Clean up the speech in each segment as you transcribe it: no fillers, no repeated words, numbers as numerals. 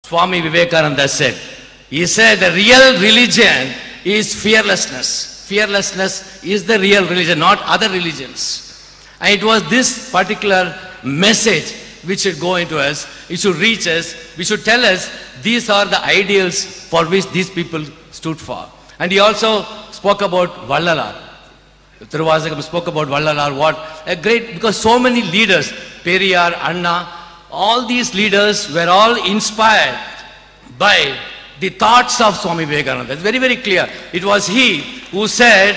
Swami Vivekananda said. He said the real religion is fearlessness. Fearlessness is the real religion, not other religions. And it was this particular message which should go into us, it should reach us, we should tell us these are the ideals for which these people stood for. And he also spoke about Vallalar. Thiruvasakam spoke about Vallalar, what a great, because so many leaders, Periyar, Anna, all these leaders were all inspired by the thoughts of Swami Vivekananda. It's very, very clear. It was he who said,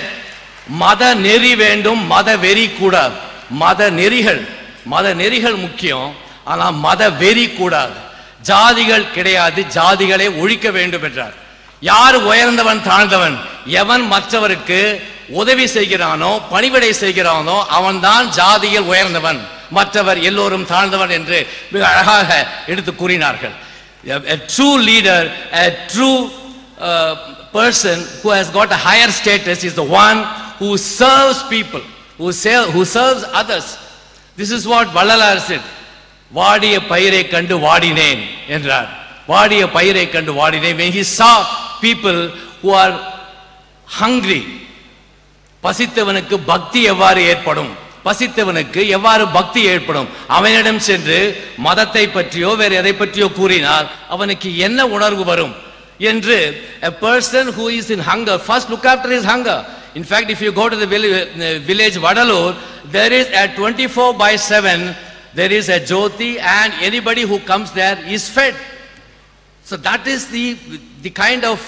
Mada Neri Vendum, Mada Veri Kuda. Mada Nerihal Mukyam, Ana Mada Veri Kuda. Jadigal Kedayadi, Jadigale, Udika Vendu Petra. Yar Wayandavan Thandavan, Yavan Machavarke, Udevi Segirano, Panivade Segirano, Avandan, Jadigal Wayandavan, Machavar, Yellorum Thandavan, Endre, into the Kurinarkal. A true leader, a true person who has got a higher status is the one who serves people, who serves others. This is what Vallalar said. Vadiya Paire Kandu Vadineen என்றார். Vadiya Paire Kandu Vadineen. When he saw people who are hungry, பசித்தவனுக்கு பக்தி எவ்வாறு ஏற்படும், பசித்தவனுக்கு எவ்வாறு பக்தி ஏற்படும், அவனிடம் சென்று மதத்தை பற்றியோ வேறு எதை பற்றியோ கூறினால் அவனுக்கு என்ன உணர்வு வரும் என்று, a person who is in hunger, first look after his hunger. In fact, if you go to the village Vadalur, there is a 24/7, there is a Jyoti, and anybody who comes there is fed. So that is the kind of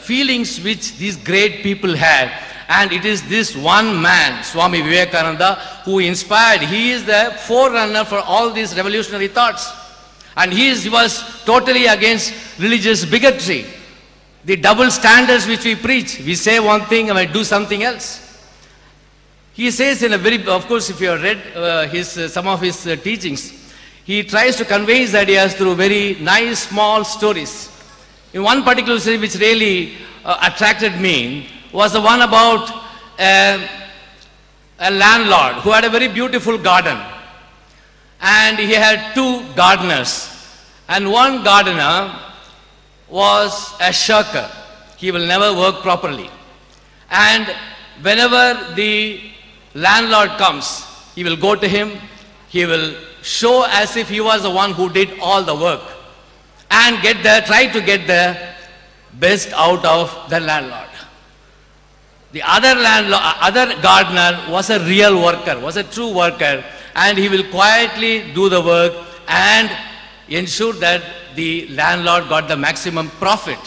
feelings which these great people had. And it is this one man, Swami Vivekananda, who inspired. He is the forerunner for all these revolutionary thoughts. And he was totally against religious bigotry. The double standards which we preach. We say one thing and we do something else. He says in a very, of course, if you have read some of his teachings, he tries to convey his ideas through very nice, small stories. In one particular story which really attracted me was the one about a landlord who had a very beautiful garden. And he had two gardeners. And one gardener was a shirker. He will never work properly. And whenever the landlord comes, he will go to him, he will show as if he was the one who did all the work, and try to get the best out of the landlord. The other gardener was a real worker, was a true worker, and he will quietly do the work and ensure that the landlord got the maximum profit,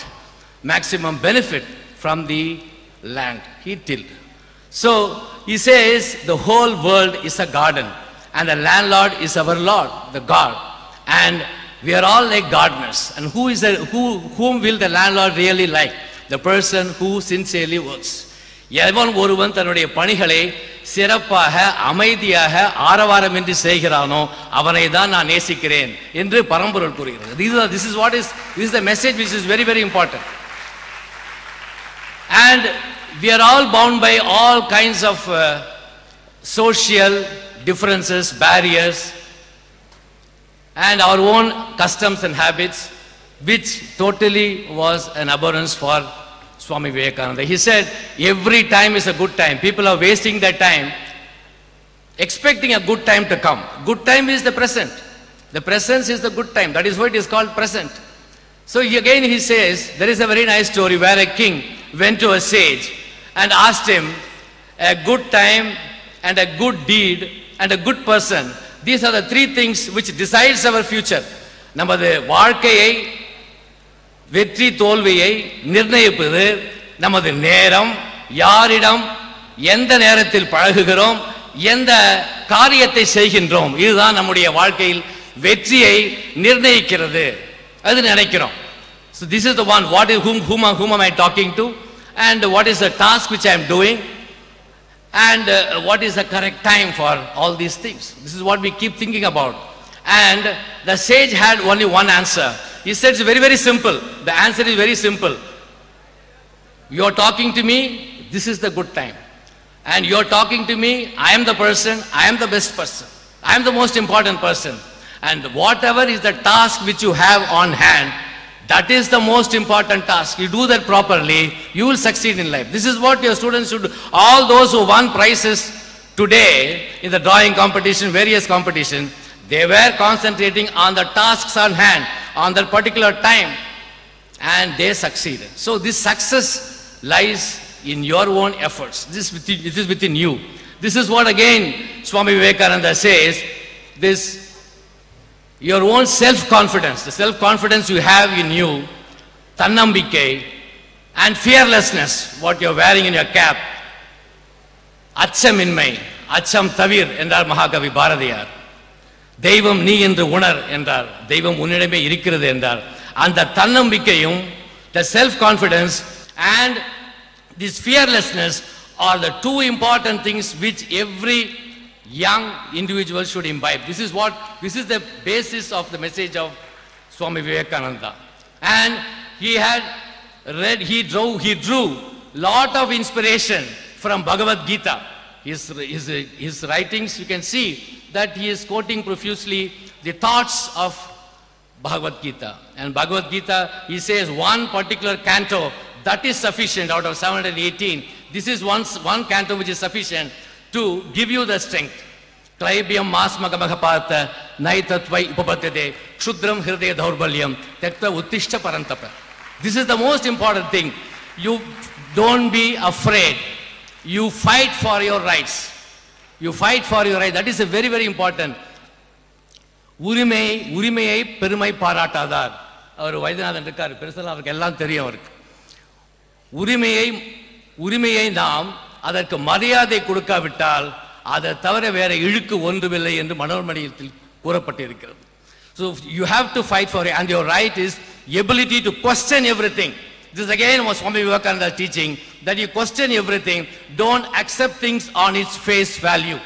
maximum benefit from the land he tilled. So he says the whole world is a garden and the landlord is our Lord, the God. And we are all like gardeners. And whom will the landlord really like? The person who sincerely works. எவன் ஒருவன் தன்னுடைய பணிகளை சிறப்பாக அமைதியாக ஆரவாரமின்றி செய்கிறானோ அவனை தான் நான் நேசிக்கிறேன் என்று பரம்பொருள் கூறுகிறது. This is the message which is very, very important. And we are all bound by all kinds of social differences, barriers, and our own customs and habits, which totally was an abhorrence for Swami Vivekananda. He said, every time is a good time. People are wasting their time expecting a good time to come. Good time is the present. The present is the good time. That is why it is called present. So again he says, there is a very nice story where a king went to a sage and asked him, a good time and a good deed and a good person. These are the three things which decides our future. நமது வாழ்க்கையை வெற்றி தோல்வியை நிர்ணயிப்பது நமது நேரம், யாரிடம் எந்த நேரத்தில் பழகுகிறோம், எந்த காரியத்தை செய்கின்றோம், இதுதான் நம்முடைய வாழ்க்கையில் வெற்றியை நிர்ணயிக்கிறது. அது நினைக்கிறோம். So this is the one, whom am I talking to, and what is the task which I am doing, and what is the correct time for all these things. This is what we keep thinking about. And the sage had only one answer. He said it's very, very simple. The answer is very simple. You are talking to me, this is the good time. And you are talking to me, I am the person, I am the best person. I am the most important person. And whatever is the task which you have on hand, that is the most important task. You do that properly, you will succeed in life. This is what your students should do. All those who won prizes today in the drawing competition, various competitions, they were concentrating on the tasks on hand, on that particular time, and they succeeded. So this success lies in your own efforts. This is within you. This is what again Swami Vivekananda says, this your own self-confidence, the self-confidence you have in you, tannambikai, and fearlessness, what you're wearing in your cap, achchaminmai, achcham tavir, என்றார் மகாகவி பாரதியார். தெய்வம் நீ என்று உணர் என்றார். தெய்வம் உன்னிடமே இருக்கிறது என்றார். அந்த தன்னம்பிக்கையும், the self-confidence and this fearlessness are the two important things which every young individual should imbibe. This is the basis of the message of Swami Vivekananda. And he drew lot of inspiration from Bhagavad Gita. His writings, you can see that he is quoting profusely the thoughts of Bhagavad Gita. And Bhagavad Gita, he says one particular canto, that is sufficient out of 718. This is one canto which is sufficient to give you the strength. Klaibyam masmagamagapata naitatvai upapatyade kshudram hridaya dhaurbalyam tekta uttishta parantapa. This is the most important thing. You don't be afraid. You fight for your rights. You fight for your rights. That is a very, very important. உரிமையை பெருமை பாராட்டாதார். அவர் வைத்தியநாதன் இருக்கார். பெருசெல்லாம் அவருக்கு எல்லாம் தெரியும் அவருக்கு. உரிமையை நாம் அதற்கு மரியாதை கொடுக்காவிட்டால் அதை தவிர வேற இழுக்கு ஒன்றுமில்லை என்று மனோன்மணியத்தில் கூறப்பட்டிருக்கிறது. So you have to fight for it, and your right is ability to question everything. This again was Swami Vivekananda's teaching, that you question everything, don't accept things on its face value.